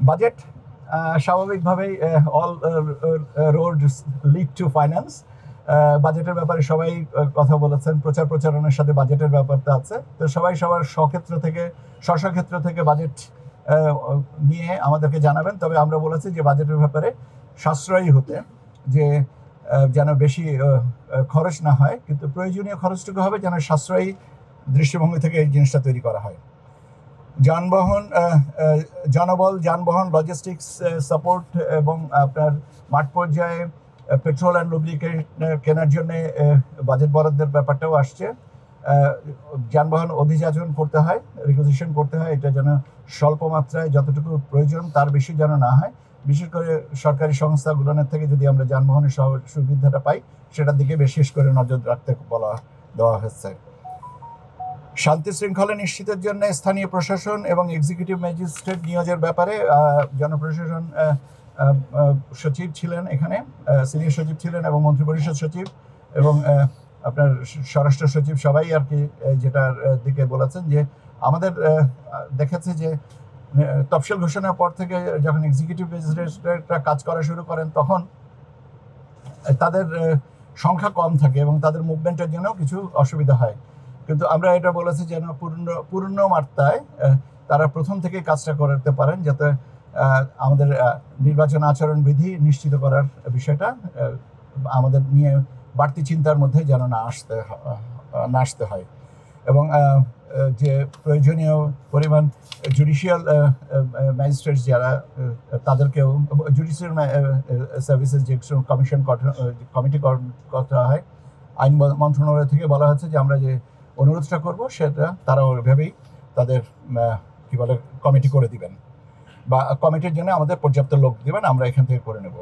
Budget স্বাভাবিকভাবেই all road lead to finance. বাজেটের ব্যাপারে সবাই কথা বলেছেন, প্রচারণার সাথে বাজেটের ব্যাপারটা আছে। তো সবাই সবার স্বক্ষেত্র থেকে বাজেট নিয়ে আমাদেরকে জানাবেন। তবে আমরা বলেছি যে বাজেটের ব্যাপারে সাশ্রয়ী হতে, যে যেন বেশি খরচ না হয়, কিন্তু প্রয়োজনীয় খরচটুকু হবে যেন সাশ্রয়ী দৃষ্টিভঙ্গি থেকে এই জিনিসটা তৈরি করা হয়। জনবল, যানবাহন, লজিস্টিক্স সাপোর্ট এবং আপনার মাঠ পর্যায়ে পেট্রোল অ্যান্ড লুব্রিকেন্ট কেনার জন্য বাজেট বরাদ্দের ব্যাপারটাও আসছে। যানবাহন অধিযাচন করতে হয়, রিকুইজিশন করতে হয়, এটা যেন স্বল্প মাত্রায় যতটুকু প্রয়োজন তার বেশি যেন না হয়। বিশেষ করে সরকারি সংস্থাগুলোর থেকে যদি আমরা যানবাহনের সুবিধাটা পাই, সেটার দিকে বিশেষ করে নজর রাখতে দেওয়া হচ্ছে। শান্তি শৃঙ্খলা নিশ্চিতের জন্য স্থানীয় প্রশাসন এবং এক্সিকিউটিভ ম্যাজিস্ট্রেট নিয়োগের ব্যাপারে জনপ্রশাসন সচিব ছিলেন এখানে, সিনিয়র সচিব ছিলেন, এবং মন্ত্রিপরিষদ সচিব এবং আপনার স্বরাষ্ট্র সচিব সবাই আর কি যেটার দিকে বলেছেন যে আমাদের দেখেছে যে তফসিল ঘোষণার পর থেকে যখন এক্সিকিউটিভ ম্যাজিস্ট্রেটরা কাজ করা শুরু করেন তখন তাদের সংখ্যা কম থাকে এবং তাদের মুভমেন্টের জন্য কিছু অসুবিধা হয়। কিন্তু আমরা এটা বলেছি যেন পূর্ণ মাত্রায় তারা প্রথম থেকে কাজটা করতে পারেন, যাতে আমাদের নির্বাচন আচরণ বিধি নিশ্চিত করার বিষয়টা আমাদের নিয়ে বাড়তি চিন্তার মধ্যে যেন না আসতে হয়। এবং যে প্রয়োজনীয় পরিমাণ জুডিশিয়াল ম্যাজিস্ট্রেট যারা, তাদেরকেও জুডিশিয়াল সার্ভিসেস যে কমিটি করা হয়, আইন মন্ত্রণালয় থেকে বলা হচ্ছে যে আমরা যে অনুরোধটা করব সেটা তারা ওইভাবেই তাদের কমিটি করে দিবেন, বা কমিটির জন্য আমাদের পর্যাপ্ত লোক দিবেন, আমরা এখান থেকে করে নেব।